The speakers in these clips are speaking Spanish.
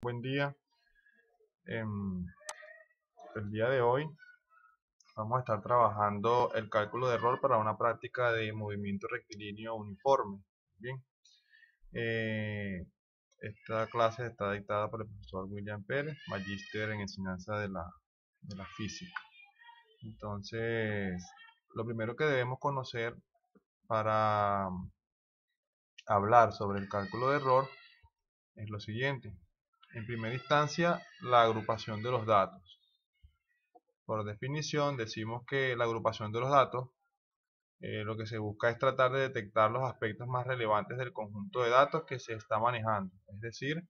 Buen día. Em, el día de hoy vamos a estar trabajando el cálculo de error para una práctica de movimiento rectilíneo uniforme. Bien, eh, esta clase está dictada por el profesor William Pérez, magíster en enseñanza de la física. Entonces, lo primero que debemos conocer para hablar sobre el cálculo de error es lo siguiente. En primera instancia, la agrupación de los datos. Por definición, decimos que la agrupación de los datos lo que se busca es tratar de detectar los aspectos más relevantes del conjunto de datos que se está manejando. Es decir,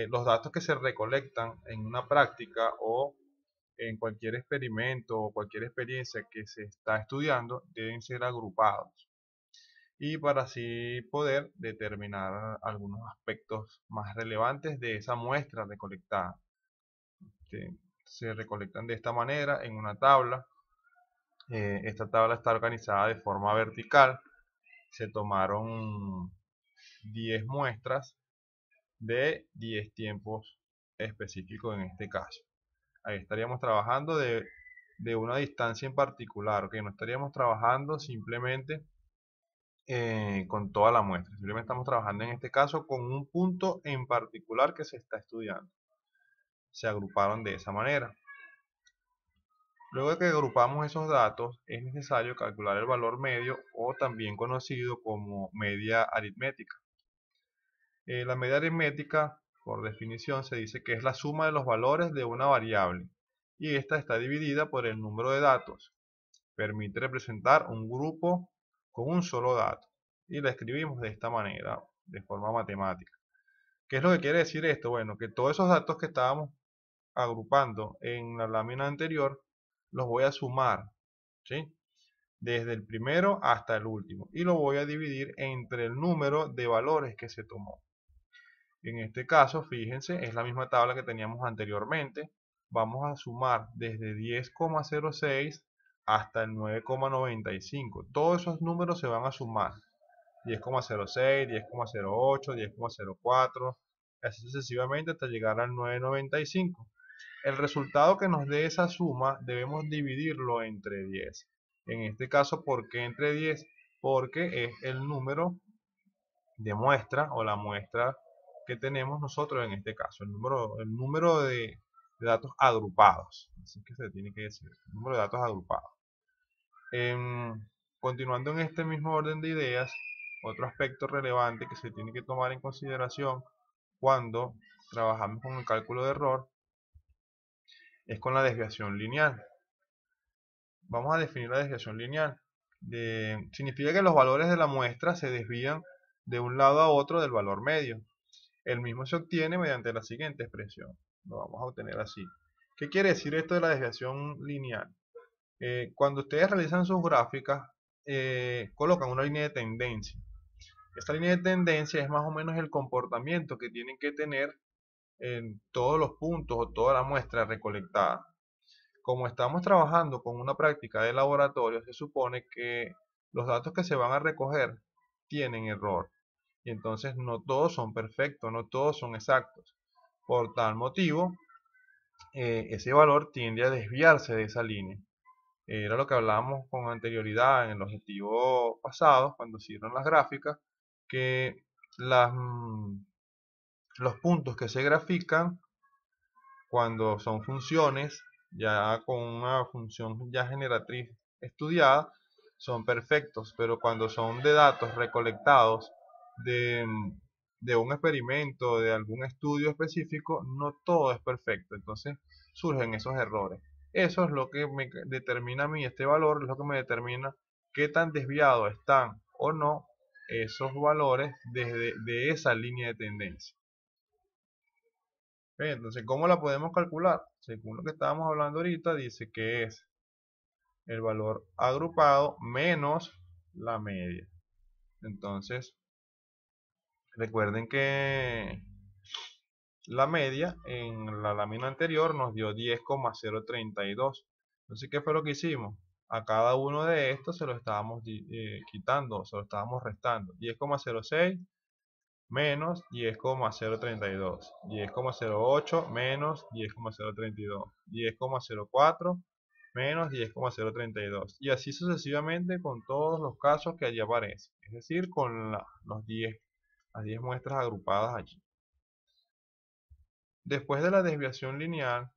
los datos que se recolectan en una práctica o en cualquier experimento o cualquier experiencia que se está estudiando deben ser agrupados. Y para así poder determinar algunos aspectos más relevantes de esa muestra recolectada. Se recolectan de esta manera en una tabla. Esta tabla está organizada de forma vertical. Se tomaron 10 muestras de 10 tiempos específicos en este caso. Ahí estaríamos trabajando de una distancia en particular, que no estaríamos trabajando simplemente con toda la muestra. Simplemente estamos trabajando en este caso con un punto en particular que se está estudiando. Se agruparon de esa manera. Luego de que agrupamos esos datos, es necesario calcular el valor medio o también conocido como media aritmética. La media aritmética, por definición, se dice que es la suma de los valores de una variable y esta está dividida por el número de datos. Permite representar un grupo con un solo dato y la escribimos de esta manera, de forma matemática. ¿Qué es lo que quiere decir esto? Bueno, que todos esos datos que estábamos agrupando en la lámina anterior los voy a sumar, ¿sí? Desde el primero hasta el último y lo voy a dividir entre el número de valores que se tomó. En este caso, fíjense, es la misma tabla que teníamos anteriormente. Vamos a sumar desde 10,06 hasta el 9,95. Todos esos números se van a sumar. 10,06, 10,08, 10,04, así sucesivamente hasta llegar al 9,95. El resultado que nos dé esa suma debemos dividirlo entre 10. En este caso, ¿por qué entre 10? Porque es el número de muestra o la muestra que tenemos nosotros en este caso, el número de datos agrupados, así que se tiene que decir, el número de datos agrupados. Continuando en este mismo orden de ideas, otro aspecto relevante que se tiene que tomar en consideración cuando trabajamos con el cálculo de error es con la desviación lineal. Vamos a definir la desviación lineal. Significa que los valores de la muestra se desvían de un lado a otro del valor medio. El mismo se obtiene mediante la siguiente expresión. Lo vamos a obtener así. ¿Qué quiere decir esto de la desviación lineal? Cuando ustedes realizan sus gráficas, colocan una línea de tendencia. Esta línea de tendencia es más o menos el comportamiento que tienen que tener en todos los puntos o toda la muestra recolectada. Como estamos trabajando con una práctica de laboratorio, se supone que los datos que se van a recoger tienen error. Y entonces no todos son perfectos, no todos son exactos. Por tal motivo, ese valor tiende a desviarse de esa línea. Era lo que hablábamos con anterioridad en el objetivo pasado, cuando se hicieron las gráficas, que los puntos que se grafican cuando son funciones, ya con una función ya generatriz estudiada, son perfectos, pero cuando son de datos recolectados de, de un experimento, de algún estudio específico, no todo es perfecto, entonces surgen esos errores. Eso es lo que me determina a mí, este valor es lo que me determina qué tan desviados están o no esos valores de esa línea de tendencia. Entonces, ¿cómo la podemos calcular? Según lo que estábamos hablando ahorita, dice que es el valor agrupado menos la media. Entonces, recuerden que la media en la lámina anterior nos dio 10,032. Entonces, ¿qué fue lo que hicimos? A cada uno de estos se lo estábamos quitando, se lo estábamos restando. 10,06 menos 10,032, 10,08 menos 10,032, 10,04 menos 10,032, y así sucesivamente con todos los casos que allí aparecen, es decir, con las 10 muestras agrupadas allí. Después de la desviación lineal,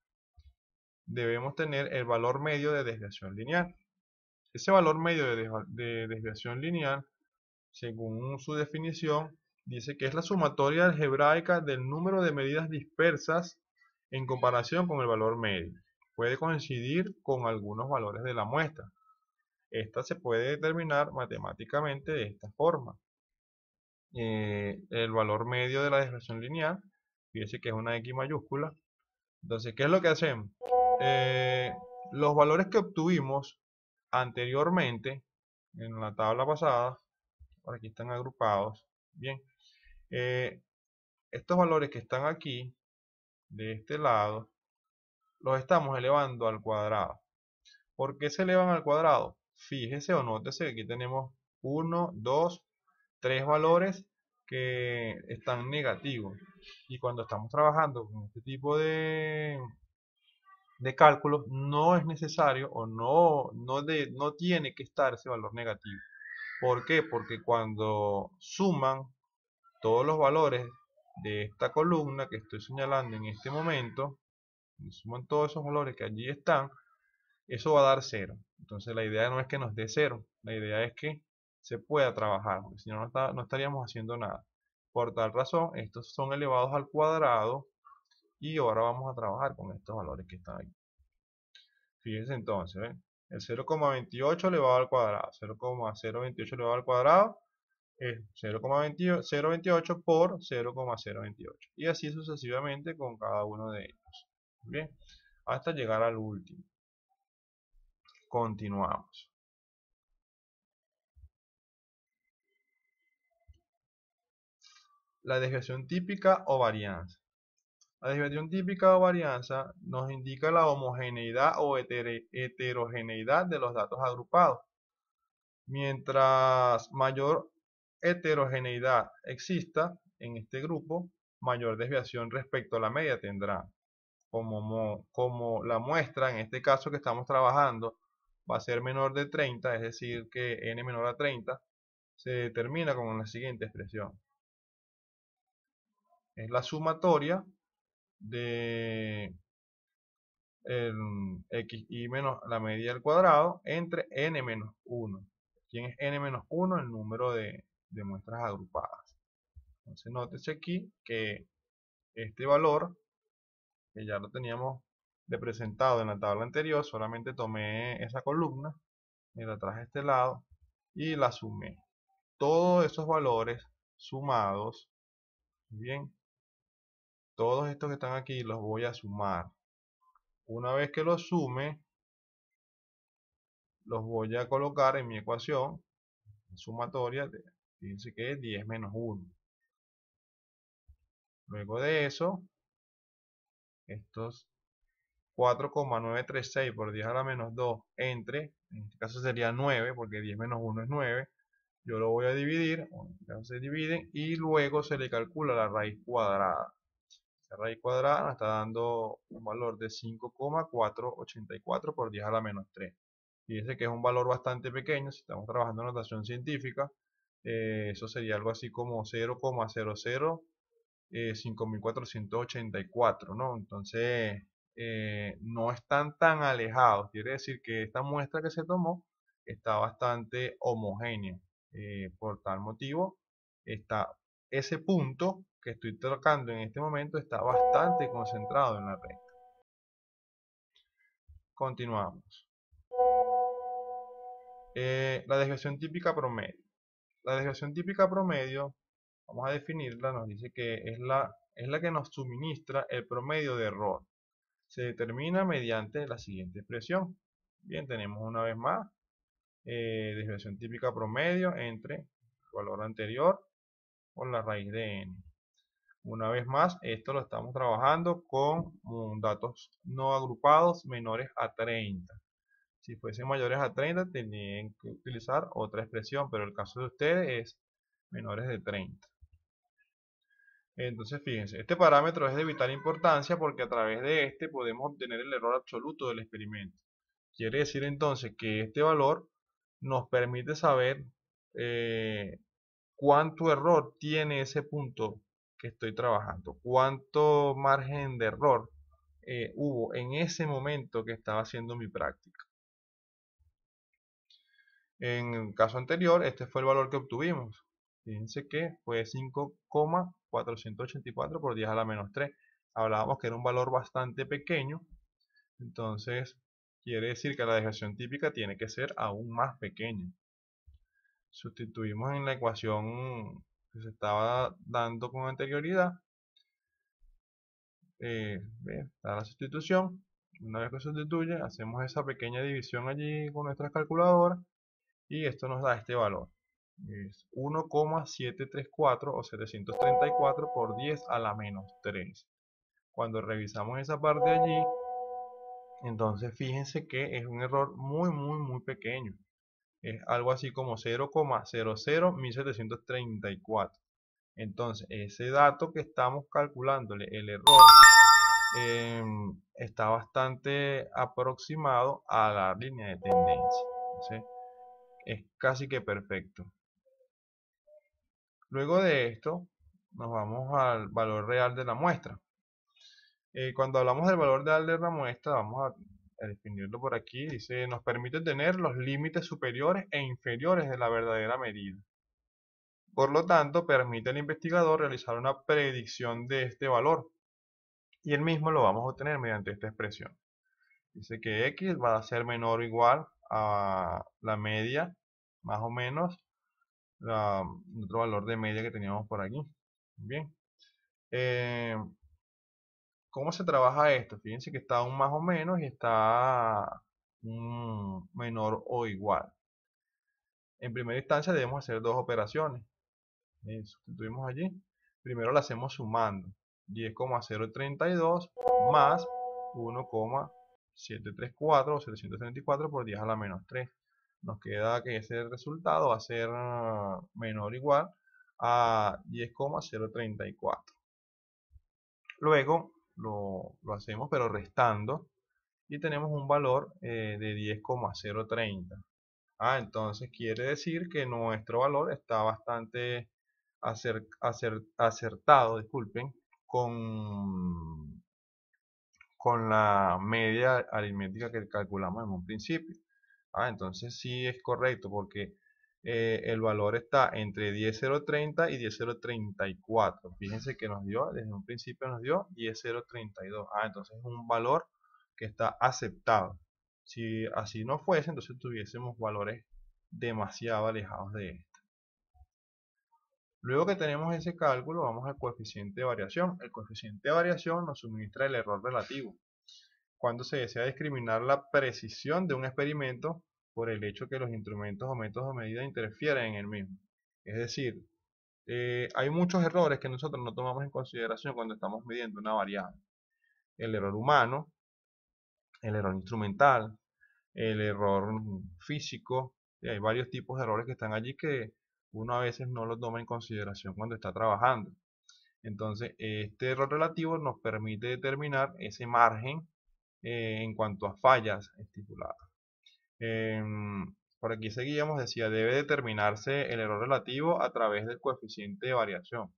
debemos tener el valor medio de desviación lineal. Ese valor medio de desviación lineal, según su definición, dice que es la sumatoria algebraica del número de medidas dispersas en comparación con el valor medio. Puede coincidir con algunos valores de la muestra. Esta se puede determinar matemáticamente de esta forma. El valor medio de la desviación lineal, fíjese que es una X mayúscula. Entonces, ¿qué es lo que hacemos? Los valores que obtuvimos anteriormente en la tabla pasada, por aquí están agrupados. Bien, estos valores que están aquí, de este lado, los estamos elevando al cuadrado. ¿Por qué se elevan al cuadrado? Fíjese o nótese que aquí tenemos 1, 2, 3 valores que están negativos. Y cuando estamos trabajando con este tipo de cálculos, no es necesario o no tiene que estar ese valor negativo. ¿Por qué? Porque cuando suman todos los valores de esta columna que estoy señalando en este momento, suman todos esos valores que allí están, eso va a dar 0. Entonces la idea no es que nos dé 0, la idea es que se pueda trabajar, porque si no, no estaríamos haciendo nada. Por tal razón, estos son elevados al cuadrado y ahora vamos a trabajar con estos valores que están aquí. Fíjense entonces, ¿ven? El 0,28 elevado al cuadrado, 0,028 elevado al cuadrado es 0,028 por 0,028. Y así sucesivamente con cada uno de ellos. Bien, hasta llegar al último. Continuamos. La desviación típica o varianza. La desviación típica o varianza nos indica la homogeneidad o heterogeneidad de los datos agrupados. Mientras mayor heterogeneidad exista en este grupo, mayor desviación respecto a la media tendrá. Como la muestra, en este caso que estamos trabajando, va a ser menor de 30, es decir, que n menor a 30, se determina con la siguiente expresión. Es la sumatoria de xy menos la media al cuadrado entre n menos 1. ¿Quién es n menos 1? El número de muestras agrupadas. Entonces nótese aquí que este valor, que ya lo teníamos representado en la tabla anterior, solamente tomé esa columna, me la traje a este lado y la sumé. Todos esos valores sumados, bien, todos estos que están aquí los voy a sumar. Una vez que los sume, los voy a colocar en mi ecuación sumatoria, fíjense que es 10 menos 1. Luego de eso, estos 4,936 por 10 a la menos 2 entre, en este caso sería 9, porque 10 menos 1 es 9, yo lo voy a dividir, se dividen, y luego se le calcula la raíz cuadrada. La raíz cuadrada nos está dando un valor de 5,484 por 10 a la menos 3. Fíjense que es un valor bastante pequeño, si estamos trabajando en notación científica, eso sería algo así como 0,005484, ¿no? Entonces, no están tan alejados, quiere decir que esta muestra que se tomó está bastante homogénea. Por tal motivo, ese punto que estoy tocando en este momento está bastante concentrado en la recta. Continuamos. La desviación típica promedio. La desviación típica promedio, vamos a definirla, nos dice que es la que nos suministra el promedio de error. Se determina mediante la siguiente expresión. Bien, tenemos una vez más desviación típica promedio entre el valor anterior por la raíz de n. Una vez más, esto lo estamos trabajando con datos no agrupados menores a 30. Si fuesen mayores a 30, tendrían que utilizar otra expresión, pero el caso de ustedes es menores de 30. Entonces fíjense, este parámetro es de vital importancia porque a través de este podemos obtener el error absoluto del experimento. Quiere decir entonces que este valor nos permite saber eh, cuánto error tiene ese punto que estoy trabajando, cuánto margen de error hubo en ese momento que estaba haciendo mi práctica. En el caso anterior, este fue el valor que obtuvimos. Fíjense que fue 5,484 por 10 a la menos 3. Hablábamos que era un valor bastante pequeño, entonces quiere decir que la desviación típica tiene que ser aún más pequeña. Sustituimos en la ecuación que se estaba dando con anterioridad. Está la sustitución. Una vez que sustituye, hacemos esa pequeña división allí con nuestras calculadoras y esto nos da este valor. Es 1,734 o 734 por 10 a la menos 3. Cuando revisamos esa parte allí, entonces fíjense que es un error muy pequeño. Es algo así como 0,001734. Entonces, ese dato que estamos calculándole, el error, está bastante aproximado a la línea de tendencia. Entonces, es casi que perfecto. Luego de esto, nos vamos al valor real de la muestra. Cuando hablamos del valor real de la muestra, vamos a definirlo por aquí. Dice, nos permite tener los límites superiores e inferiores de la verdadera medida. Por lo tanto, permite al investigador realizar una predicción de este valor. Y el mismo lo vamos a obtener mediante esta expresión. Dice que x va a ser menor o igual a la media, más o menos, otro valor de media que teníamos por aquí. Bien. ¿Cómo se trabaja esto? Fíjense que está un más o menos y está un menor o igual. En primera instancia debemos hacer dos operaciones. Sustituimos allí. Primero la hacemos sumando. 10,032 más 1,734 o 734 por 10 a la menos 3. Nos queda que ese resultado va a ser menor o igual a 10,034. Luego lo hacemos pero restando y tenemos un valor de 10,030. Entonces quiere decir que nuestro valor está bastante acertado, disculpen, con la media aritmética que calculamos en un principio. Entonces sí es correcto porque el valor está entre 10,030 y 10,034. Fíjense que nos dio, desde un principio nos dio 10,032. Entonces es un valor que está aceptado. Si así no fuese, entonces tuviésemos valores demasiado alejados de esto. Luego que tenemos ese cálculo, vamos al coeficiente de variación. El coeficiente de variación nos suministra el error relativo. Cuando se desea discriminar la precisión de un experimento por el hecho que los instrumentos o métodos de medida interfieren en el mismo. Es decir, hay muchos errores que nosotros no tomamos en consideración cuando estamos midiendo una variable. El error humano, el error instrumental, el error físico. Hay varios tipos de errores que están allí que uno a veces no los toma en consideración cuando está trabajando. Entonces, este error relativo nos permite determinar ese margen en cuanto a fallas estipuladas. Por aquí seguíamos, decía, debe determinarse el error relativo a través del coeficiente de variación.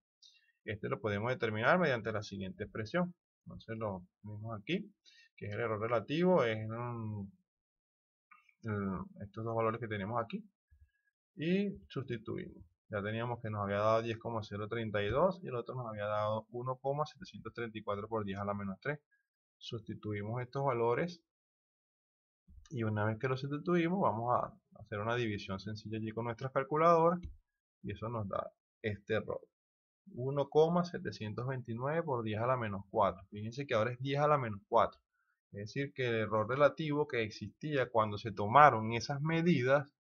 Este lo podemos determinar mediante la siguiente expresión. Entonces lo tenemos aquí, que es el error relativo, es estos dos valores que tenemos aquí. Y sustituimos. Ya teníamos que nos había dado 10,032 y el otro nos había dado 1,734 por 10 a la menos 3. Sustituimos estos valores y una vez que los sustituimos vamos a hacer una división sencilla allí con nuestras calculadoras y eso nos da este error. 1,729 por 10 a la menos 4. Fíjense que ahora es 10 a la menos 4. Es decir, que el error relativo que existía cuando se tomaron esas medidas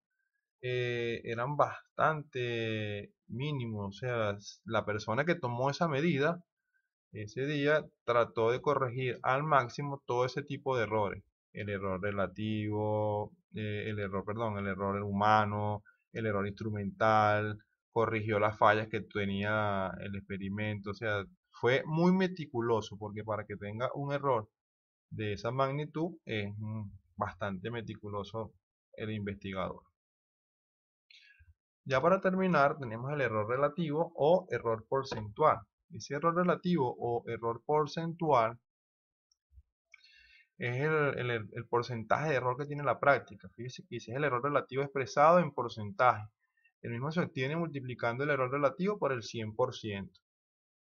eran bastante mínimos. O sea, la persona que tomó esa medida ese día trató de corregir al máximo todo ese tipo de errores. El error relativo, el error humano, el error instrumental, corrigió las fallas que tenía el experimento. O sea, fue muy meticuloso porque para que tenga un error de esa magnitud es bastante meticuloso el investigador. Ya para terminar tenemos el error relativo o error porcentual. Ese error relativo o error porcentual es el porcentaje de error que tiene la práctica. Fíjese que ese es el error relativo expresado en porcentaje. El mismo se obtiene multiplicando el error relativo por el 100%. Es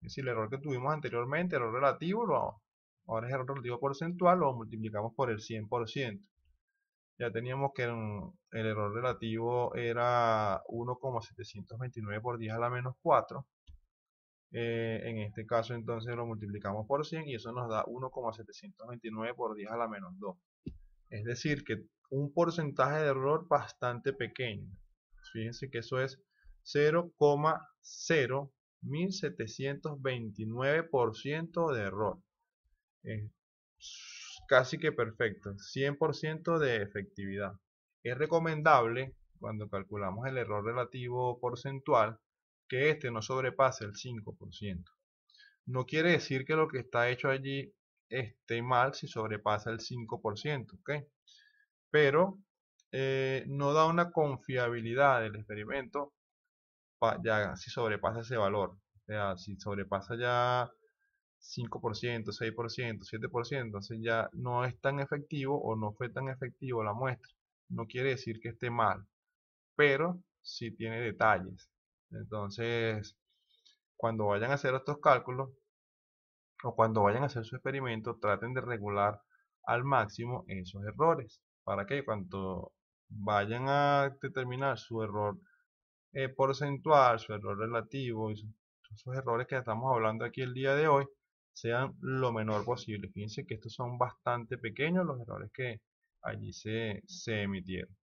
decir, el error que tuvimos anteriormente, error relativo, ahora es error relativo porcentual, lo multiplicamos por el 100%. Ya teníamos que el error relativo era 1,729 por 10 a la menos 4. En este caso entonces lo multiplicamos por 100 y eso nos da 1,729 por 10 a la menos 2. Es decir, que un porcentaje de error bastante pequeño. Fíjense que eso es 0,01729% de error. Es casi que perfecto, 100% de efectividad. Es recomendable, cuando calculamos el error relativo porcentual, que este no sobrepase el 5%. No quiere decir que lo que está hecho allí esté mal si sobrepasa el 5%, ¿ok? Pero no da una confiabilidad del experimento ya si sobrepasa ese valor. O sea, si sobrepasa ya 5%, 6%, 7%, entonces ya no es tan efectivo o no fue tan efectivo la muestra. No quiere decir que esté mal, pero sí tiene detalles. Entonces, cuando vayan a hacer estos cálculos o cuando vayan a hacer su experimento, traten de regular al máximo esos errores. Para que cuando vayan a determinar su error porcentual, su error relativo y esos errores que estamos hablando aquí el día de hoy sean lo menor posible. Fíjense que estos son bastante pequeños los errores que allí se emitieron.